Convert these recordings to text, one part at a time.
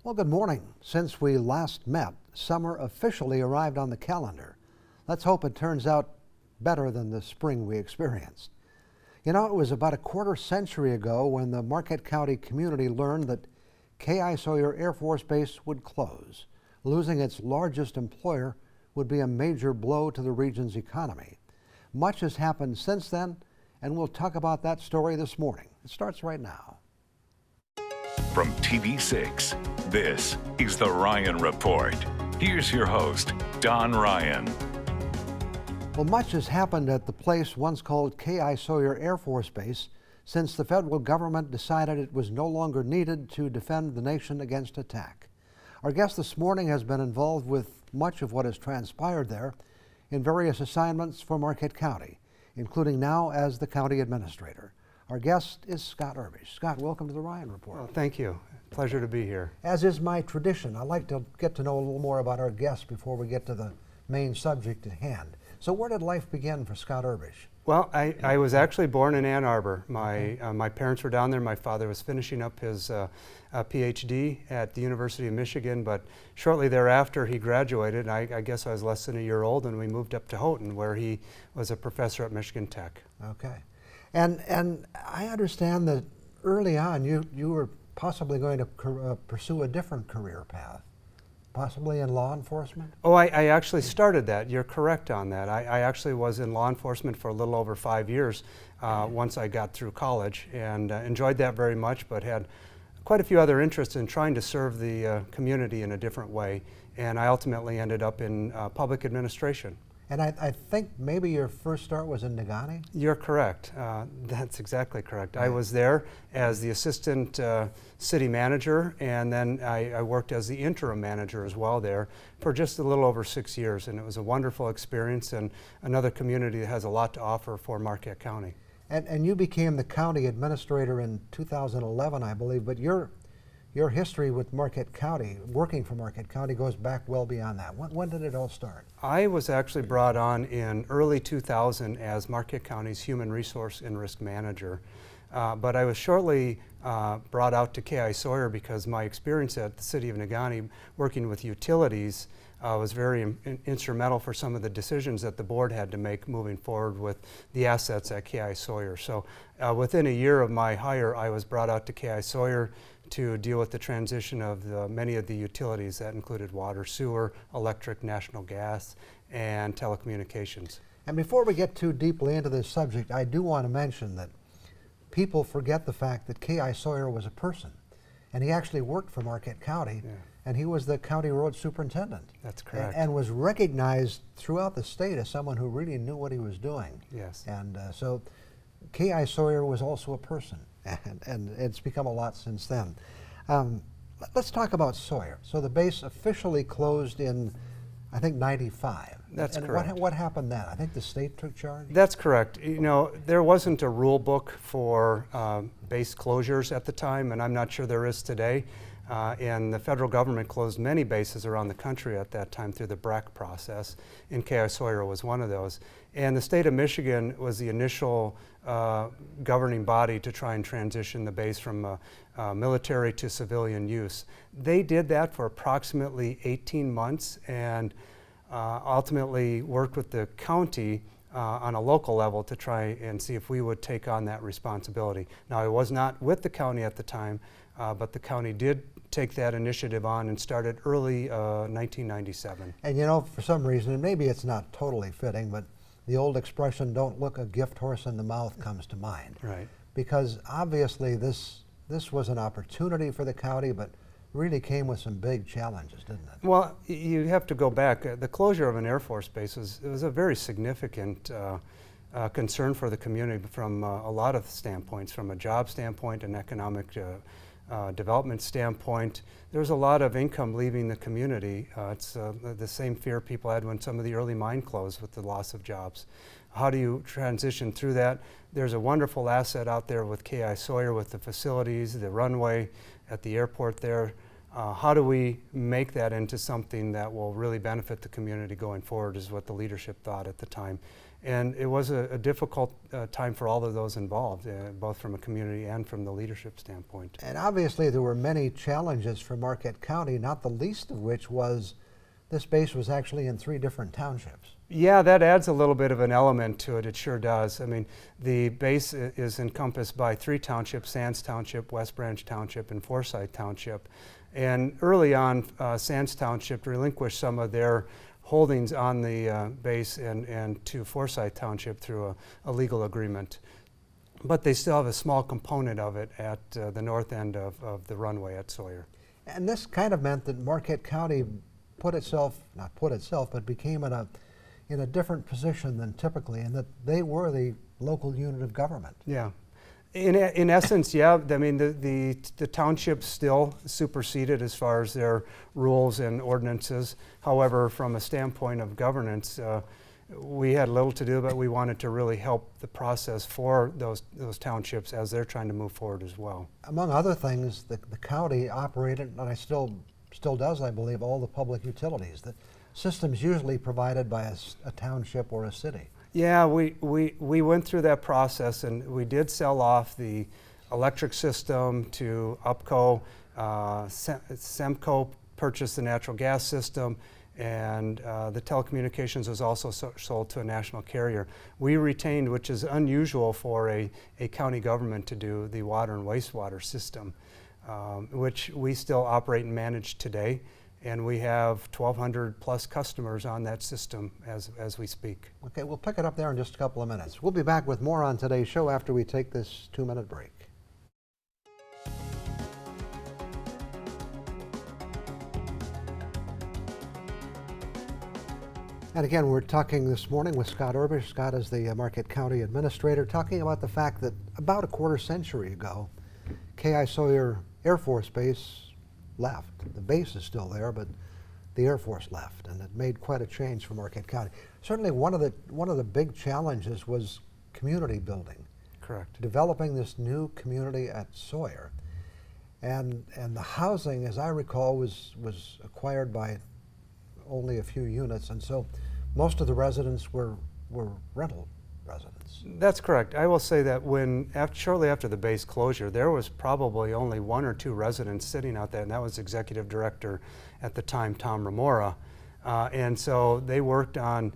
Well, good morning. Since we last met, summer officially arrived on the calendar. Let's hope it turns out better than the spring we experienced. You know, it was about a quarter century ago when the Marquette County community learned that K.I. Sawyer Air Force Base would close. Losing its largest employer would be a major blow to the region's economy. Much has happened since then, and we'll talk about that story this morning. It starts right now. From TV6, this is The Ryan Report. Here's your host, Don Ryan. Well, much has happened at the place once called K.I. Sawyer Air Force Base since the federal government decided it was no longer needed to defend the nation against attack. Our guest this morning has been involved with much of what has transpired there in various assignments for Marquette County, including now as the county administrator. Our guest is Scott Urbish. Scott, welcome to the Ryan Report. Well, thank you. Pleasure to be here. As is my tradition, I like to get to know a little more about our guest before we get to the main subject at hand. So where did life begin for Scott Urbish? Well, I was actually born in Ann Arbor. My parents were down there. My father was finishing up his PhD at the University of Michigan, but shortly thereafter he graduated. I guess I was less than a year old, and we moved up to Houghton, where he was a professor at Michigan Tech. Okay. And I understand that early on you were possibly going to pursue a different career path, possibly in law enforcement? Oh, I actually started that. You're correct on that. I actually was in law enforcement for a little over 5 years once I got through college, and enjoyed that very much, but had quite a few other interests in trying to serve the community in a different way, and I ultimately ended up in public administration. And I think maybe your first start was in Negaunee? You're correct. That's exactly correct. I was there as the assistant city manager, and then I worked as the interim manager as well there for just a little over 6 years, and it was a wonderful experience and another community that has a lot to offer for Marquette County. And you became the county administrator in 2011, I believe, but your history with Marquette County, working for Marquette County, goes back well beyond that. When did it all start? I was actually brought on in early 2000 as Marquette County's Human Resource and Risk Manager. But I was shortly brought out to K.I. Sawyer because my experience at the City of Negaunee working with utilities was very instrumental for some of the decisions that the board had to make moving forward with the assets at K.I. Sawyer. So within a year of my hire, I was brought out to K.I. Sawyer to deal with the transition of many of the utilities that included water, sewer, electric, national gas, and telecommunications. And before we get too deeply into this subject, I do want to mention that people forget the fact that K.I. Sawyer was a person, and he actually worked for Marquette County, and he was the county road superintendent. That's correct. And was recognized throughout the state as someone who really knew what he was doing. Yes. And so K.I. Sawyer was also a person, and it's become a lot since then. Let's talk about Sawyer. So the base officially closed in, I think, 95. That's and correct. What happened then? I think the state took charge? That's correct. You know, there wasn't a rule book for base closures at the time, and I'm not sure there is today. And the federal government closed many bases around the country at that time through the BRAC process, and K.I. Sawyer was one of those. And the state of Michigan was the initial governing body to try and transition the base from military to civilian use. They did that for approximately 18 months and ultimately worked with the county on a local level to try and see if we would take on that responsibility. Now, I was not with the county at the time, but the county did take that initiative on and started early 1997. And you know, for some reason, and maybe it's not totally fitting, but the old expression, "Don't look a gift horse in the mouth," comes to mind. Right. Because obviously this was an opportunity for the county, but really came with some big challenges, didn't it? Well, you have to go back. The closure of an Air Force base was a very significant concern for the community from a lot of standpoints, from a job standpoint, an economic development standpoint. There's a lot of income leaving the community. It's the same fear people had when some of the early mine closed with the loss of jobs. How do you transition through that? There's a wonderful asset out there with K.I. Sawyer with the facilities, the runway at the airport there. How do we make that into something that will really benefit the community going forward is what the leadership thought at the time. And it was a difficult time for all of those involved, both from a community and from the leadership standpoint. And obviously there were many challenges for Marquette County, not the least of which was this base was actually in 3 different townships. Yeah, that adds a little bit of an element to it. It sure does. I mean, the base is encompassed by 3 townships: Sands Township, West Branch Township, and Forsyth Township. And early on, Sands Township relinquished some of their holdings on the base and to Forsyth Township through a legal agreement. But they still have a small component of it at the north end of the runway at Sawyer. And this kind of meant that Marquette County became in a different position than typically, and that they were the local unit of government. Yeah. In essence, yeah. I mean, the township still superseded as far as their rules and ordinances. However, from a standpoint of governance, we had little to do, but we wanted to really help the process for those townships as they're trying to move forward as well. Among other things, the county operated, and I still does, I believe, all the public utilities. The system's usually provided by a township or a city. Yeah, we went through that process, and we did sell off the electric system to UPCO. SEMCO purchased the natural gas system, and the telecommunications was also sold to a national carrier. We retained, which is unusual for a county government to do, the water and wastewater system, which we still operate and manage today. And we have 1,200 plus customers on that system as we speak. Okay, we'll pick it up there in just a couple of minutes. We'll be back with more on today's show after we take this 2-minute break. And again, we're talking this morning with Scott Urbish. Scott is the Marquette County Administrator, talking about the fact that about a quarter century ago, K.I. Sawyer Air Force Base left. The base is still there, but the Air Force left, and it made quite a change for Marquette County. Certainly one of the big challenges was community building. Correct. Developing this new community at Sawyer. And the housing, as I recall, was acquired by only a few units, and so most of the residents were rental residents. That's correct. I will say that shortly after the base closure, there was probably only 1 or 2 residents sitting out there, and that was Executive Director at the time, Tom Remora. And so they worked on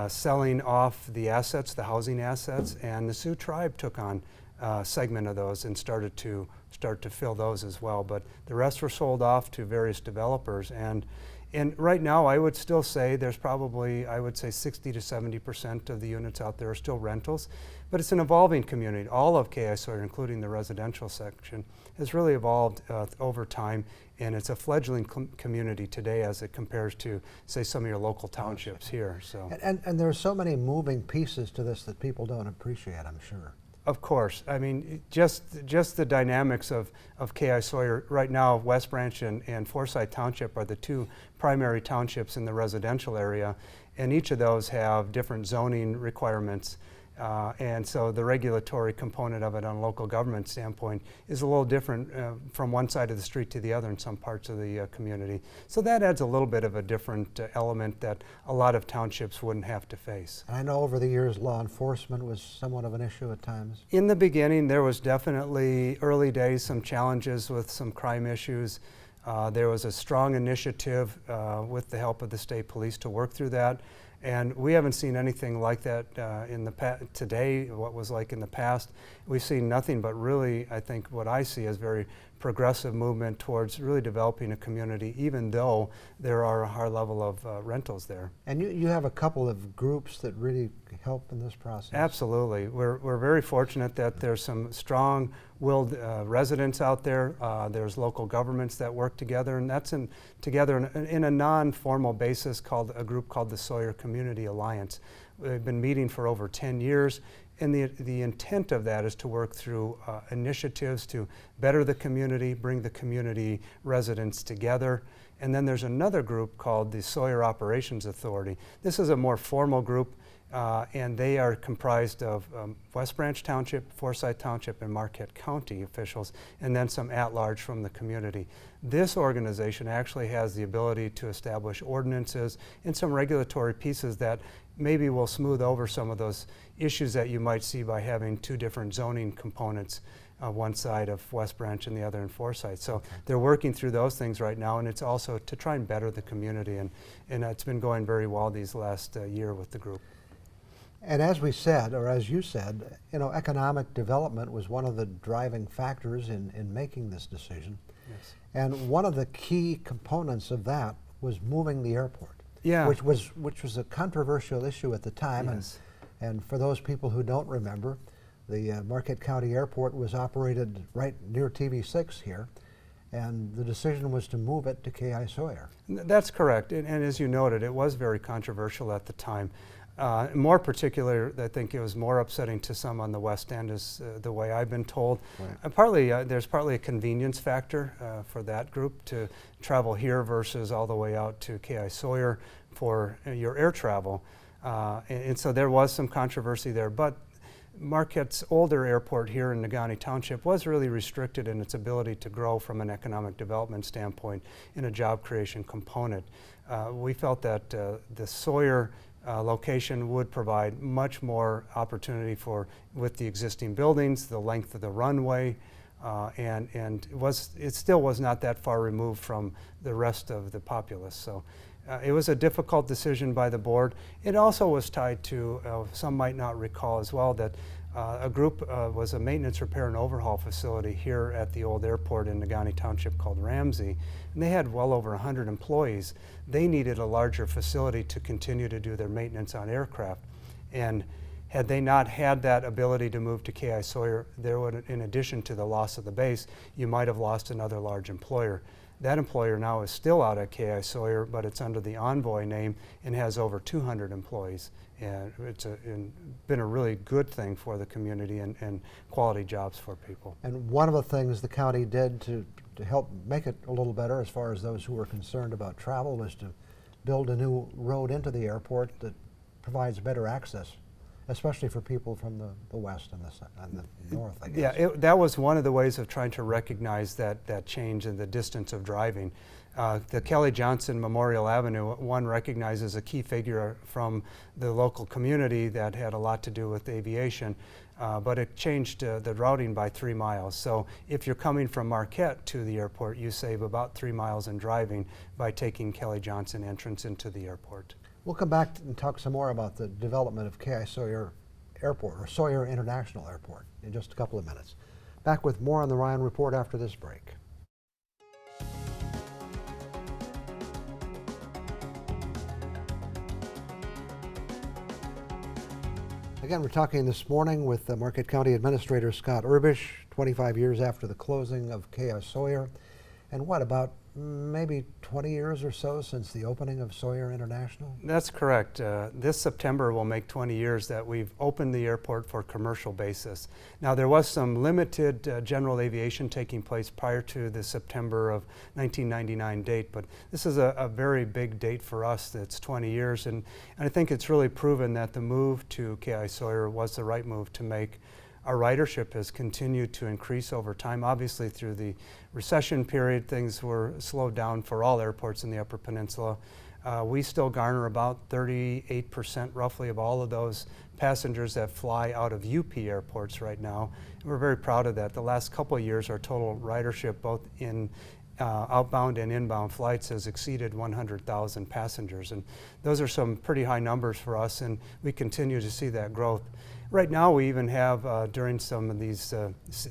selling off the assets, the housing assets, and the Sioux tribe took on a segment of those and started to fill those as well. But the rest were sold off to various developers. And right now, I would still say there's probably, I would say 60 to 70% of the units out there are still rentals, but it's an evolving community. All of K.I. Sawyer, including the residential section, has really evolved over time, and it's a fledgling community today as it compares to, say, some of your local townships here. So. And there are so many moving pieces to this that people don't appreciate, I'm sure. Of course. I mean, just the dynamics of K.I. Sawyer. Right now, West Branch and Forsyth Township are the 2 primary townships in the residential area, and each of those have different zoning requirements. And so the regulatory component of it on a local government standpoint is a little different from one side of the street to the other in some parts of the community. So that adds a little bit of a different element that a lot of townships wouldn't have to face. And I know over the years law enforcement was somewhat of an issue at times. In the beginning, there was definitely, early days, some challenges with some crime issues. There was a strong initiative with the help of the state police to work through that. And we haven't seen anything like that in the today, what was like in the past. We've seen nothing but really, I think what I see as very progressive movement towards really developing a community, even though there are a high level of rentals there. And you have a couple of groups that really help in this process. Absolutely. We're very fortunate that there's some strong-willed residents out there. There's local governments that work together, and that's together in a non-formal basis called a group called the Sawyer Community Alliance. We've been meeting for over 10 years. And the intent of that is to work through initiatives to better the community, bring the community residents together. And then there's another group called the Sawyer Operations Authority. This is a more formal group. and they are comprised of West Branch Township, Forsyth Township, and Marquette County officials, and then some at-large from the community. This organization actually has the ability to establish ordinances and some regulatory pieces that maybe will smooth over some of those issues that you might see by having two different zoning components, one side of West Branch and the other in Forsyth. So they're working through those things right now, and it's also to try and better the community, and it's been going very well these last year with the group. And as we said, or as you said, you know, economic development was one of the driving factors in making this decision. Yes. And one of the key components of that was moving the airport. Yeah. Which was a controversial issue at the time. Yes. And for those people who don't remember, the Marquette County Airport was operated right near TV6 here, and the decision was to move it to K.I. Sawyer. That's correct, and as you noted, it was very controversial at the time. More particular, I think it was more upsetting to some on the West End, is the way I've been told. Right. There's partly a convenience factor for that group to travel here versus all the way out to K.I. Sawyer for your air travel. And so there was some controversy there, but Marquette's older airport here in Negaunee Township was really restricted in its ability to grow from an economic development standpoint in a job creation component. We felt that the Sawyer location would provide much more opportunity with the existing buildings, the length of the runway, and it still was not that far removed from the rest of the populace. So it was a difficult decision by the board. It also was tied to, some might not recall as well, that a group was a maintenance, repair, and overhaul facility here at the old airport in Negaunee Township called Ramsey, and they had well over 100 employees. They needed a larger facility to continue to do their maintenance on aircraft, and had they not had that ability to move to K.I. Sawyer, there would, in addition to the loss of the base, you might have lost another large employer. That employer now is still out at K.I. Sawyer, but it's under the Envoy name and has over 200 employees. And it's been a really good thing for the community and quality jobs for people. And one of the things the county did to help make it a little better as far as those who were concerned about travel was to build a new road into the airport that provides better access, especially for people from the west and the north, I guess. Yeah, that was one of the ways of trying to recognize that change in the distance of driving. The Kelly Johnson Memorial Avenue, one recognizes a key figure from the local community that had a lot to do with aviation, but it changed the routing by 3 miles. So if you're coming from Marquette to the airport, you save about 3 miles in driving by taking Kelly Johnson entrance into the airport. We'll come back and talk some more about the development of K.I. Sawyer Airport, or Sawyer International Airport, in just a couple of minutes. Back with more on the Ryan Report after this break. Again, we're talking this morning with Marquette County Administrator Scott Urbish, 25 years after the closing of K.I. Sawyer, and what, about maybe 20 years or so since the opening of Sawyer International? That's correct. This September will make 20 years that we've opened the airport for commercial basis. Now, there was some limited general aviation taking place prior to the September of 1999 date, but this is a very big date for us. That's 20 years, and I think it's really proven that the move to K.I. Sawyer was the right move to make. Our ridership has continued to increase over time. Obviously, through the recession period, things were slowed down for all airports in the Upper Peninsula. We still garner about 38% roughly of all of those passengers that fly out of UP airports right now. And we're very proud of that. The last couple of years, our total ridership, both in outbound and inbound flights, has exceeded 100,000 passengers. And those are some pretty high numbers for us, and we continue to see that growth. Right now, we even have, during some of these,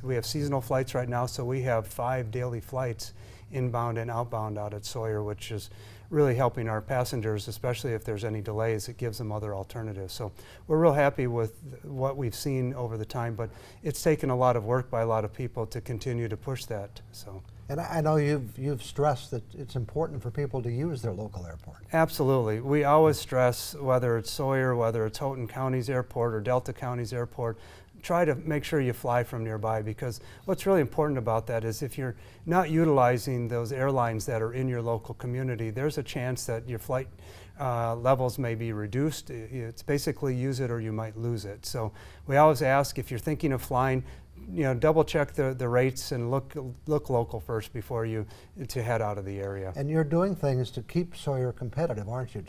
we have seasonal flights right now, so we have 5 daily flights inbound and outbound out at Sawyer, which is really helping our passengers, especially if there's any delays. It gives them other alternatives. So we're real happy with what we've seen over the time, but it's taken a lot of work by a lot of people to continue to push that. So. And I know you've stressed that it's important for people to use their local airport. Absolutely. We always stress, whether it's Sawyer, whether it's Houghton County's airport or Delta County's airport, try to make sure you fly from nearby, because what's really important about that is if you're not utilizing those airlines that are in your local community, there's a chance that your flight levels may be reduced. It's basically use it or you might lose it. So we always ask, if you're thinking of flying, double check the rates and look local first before you to head out of the area. And you're doing things to keep Sawyer competitive, aren't you?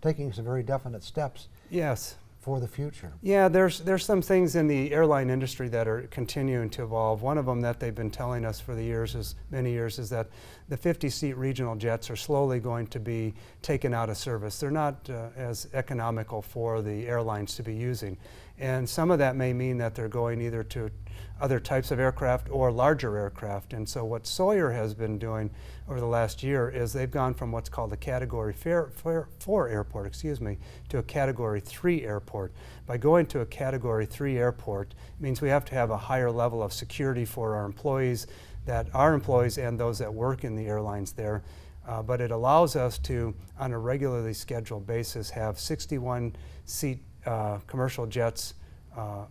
Taking some very definite steps. Yes. For the future. Yeah, there's some things in the airline industry that are continuing to evolve. One of them that they've been telling us for many years is that the 50-seat regional jets are slowly going to be taken out of service. They're not as economical for the airlines to be using. And some of that may mean that they're going either to other types of aircraft or larger aircraft. And so what Sawyer has been doing over the last year is they've gone from what's called a Category 4 airport, to a Category 3 airport. By going to a Category 3 airport, it means we have to have a higher level of security for our employees, and those that work in the airlines there. But it allows us to, on a regularly scheduled basis, have 61-seat commercial jets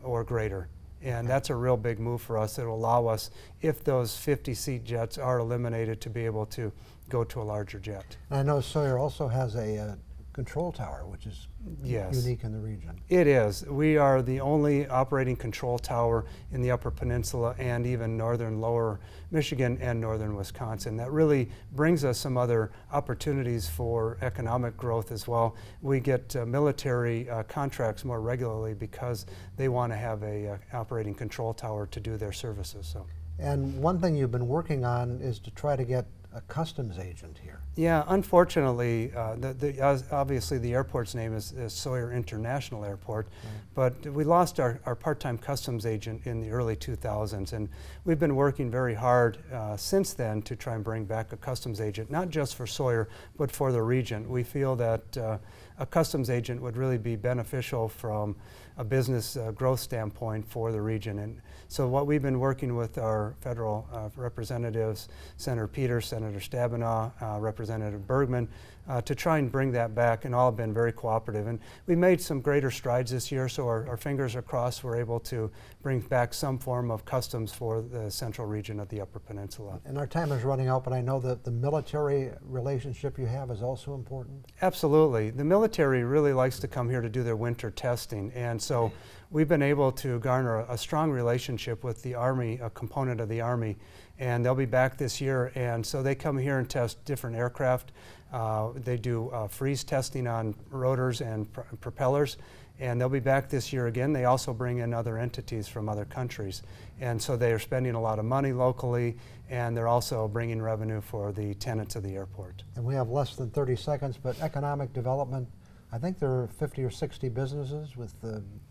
or greater. And that's a real big move for us. It'll allow us, if those 50-seat jets are eliminated, to be able to go to a larger jet. I know Sawyer also has a control tower, which is unique in the region. It is. We are the only operating control tower in the Upper Peninsula and even northern lower Michigan and northern Wisconsin. That really brings us some other opportunities for economic growth as well. We get military contracts more regularly because they want to have a operating control tower to do their services. So. And one thing you've been working on is to try to get a customs agent here. Yeah, unfortunately, obviously the airport's name is Sawyer International Airport, but we lost our part-time customs agent in the early 2000s, and we've been working very hard since then to try and bring back a customs agent, not just for Sawyer, but for the region. We feel that a customs agent would really be beneficial from a business growth standpoint for the region. And so what we've been working with our federal representatives, Senator Peters, Senator Stabenow, Representative Bergman, to try and bring that back, and all have been very cooperative. And we made some greater strides this year, so our fingers are crossed we're able to bring back some form of customs for the central region of the Upper Peninsula. And our time is running out, but I know that the military relationship you have is also important. Absolutely. The military really likes to come here to do their winter testing, and so we've been able to garner a strong relationship with the Army, a component of the Army, and they'll be back this year, and so they come here and test different aircraft. They do freeze testing on rotors and propellers, and they'll be back this year again. They also bring in other entities from other countries, and so they are spending a lot of money locally, and they're also bringing revenue for the tenants of the airport. And we have less than 30 seconds, but economic development, I think there are 50 or 60 businesses with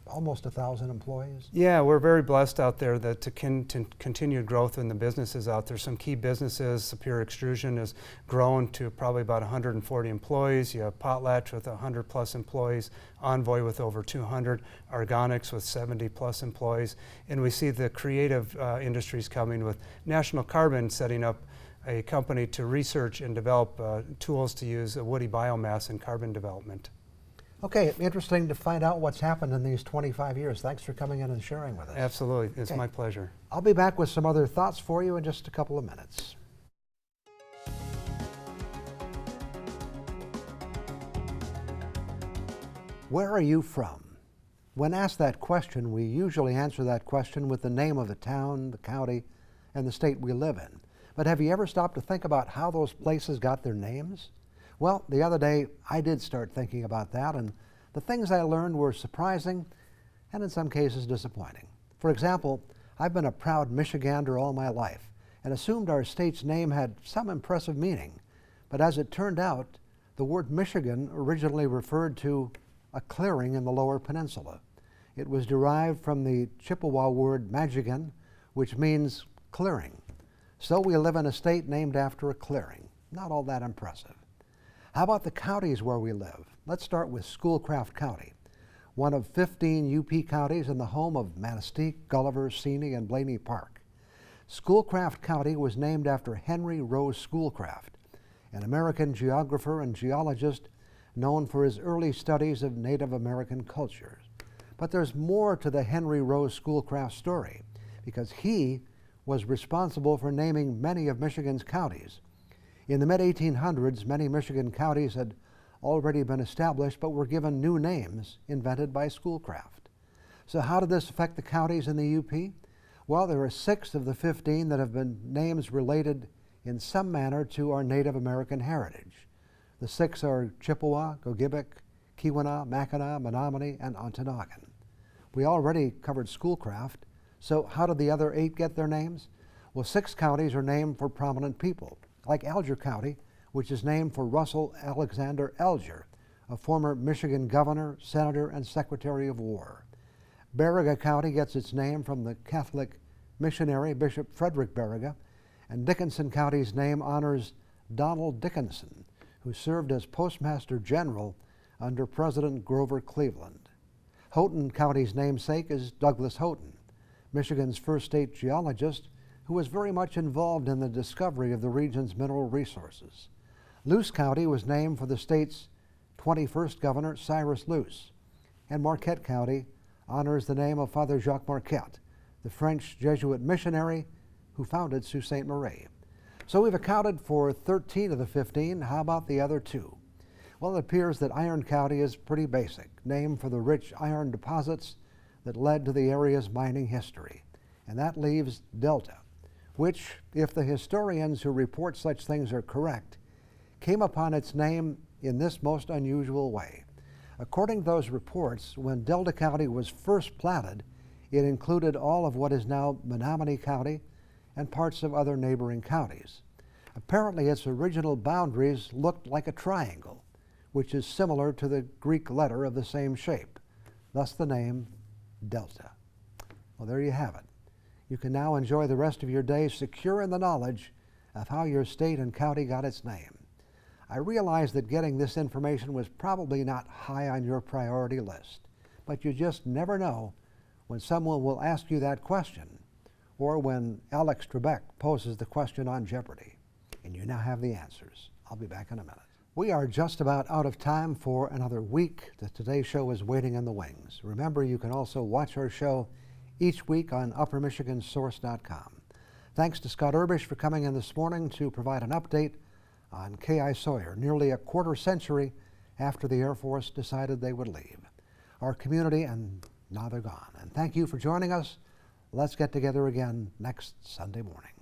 almost 1,000 employees. Yeah, we're very blessed out there to continued growth in the businesses out there. Some key businesses, Superior Extrusion has grown to probably about 140 employees. You have Potlatch with 100 plus employees, Envoy with over 200, Argonics with 70 plus employees. And we see the creative industries coming with National Carbon setting up a company to research and develop tools to use woody biomass in carbon development. Okay, interesting to find out what's happened in these 25 years. Thanks for coming in and sharing with us. Absolutely, it's my pleasure. I'll be back with some other thoughts for you in just a couple of minutes. Where are you from? When asked that question, we usually answer that question with the name of the town, the county, and the state we live in. But have you ever stopped to think about how those places got their names? Well, the other day I did start thinking about that, and the things I learned were surprising and in some cases disappointing. For example, I've been a proud Michigander all my life and assumed our state's name had some impressive meaning. But as it turned out, the word Michigan originally referred to a clearing in the Lower Peninsula. It was derived from the Chippewa word Magigan, which means clearing. So we live in a state named after a clearing. Not all that impressive. How about the counties where we live? Let's start with Schoolcraft County, one of 15 UP counties and the home of Manistee, Gulliver, Seney, and Blaney Park. Schoolcraft County was named after Henry Rose Schoolcraft, an American geographer and geologist known for his early studies of Native American cultures. But there's more to the Henry Rose Schoolcraft story, because he was responsible for naming many of Michigan's counties. In the mid-1800s, many Michigan counties had already been established but were given new names invented by Schoolcraft. So how did this affect the counties in the UP? Well, there are 6 of the 15 that have been names related in some manner to our Native American heritage. The 6 are Chippewa, Gogebic, Keweenaw, Mackinac, Menominee, and Ontonagon. We already covered Schoolcraft, so how did the other 8 get their names? Well, 6 counties are named for prominent people, like Alger County, which is named for Russell Alexander Alger, a former Michigan governor, senator, and secretary of war. Baraga County gets its name from the Catholic missionary Bishop Frederick Baraga, and Dickinson County's name honors Donald Dickinson, who served as Postmaster General under President Grover Cleveland. Houghton County's namesake is Douglas Houghton, Michigan's first state geologist, who was very much involved in the discovery of the region's mineral resources. Luce County was named for the state's 21st governor, Cyrus Luce, and Marquette County honors the name of Father Jacques Marquette, the French Jesuit missionary who founded Sault Ste. Marie. So we've accounted for 13 of the 15. How about the other 2? Well, it appears that Iron County is pretty basic, named for the rich iron deposits that led to the area's mining history. And that leaves Delta, which, if the historians who report such things are correct, came upon its name in this most unusual way. According to those reports, when Delta County was first platted, it included all of what is now Menominee County and parts of other neighboring counties. Apparently, its original boundaries looked like a triangle, which is similar to the Greek letter of the same shape, thus the name Delta. Well, there you have it. You can now enjoy the rest of your day secure in the knowledge of how your state and county got its name. I realize that getting this information was probably not high on your priority list, but you just never know when someone will ask you that question, or when Alex Trebek poses the question on Jeopardy, and you now have the answers. I'll be back in a minute. We are just about out of time for another week. The Today Show is waiting in the wings. Remember, you can also watch our show each week on UpperMichiganSource.com. Thanks to Scott Urbish for coming in this morning to provide an update on K.I. Sawyer, nearly a quarter century after the Air Force decided they would leave our community, and now they're gone. And thank you for joining us. Let's get together again next Sunday morning.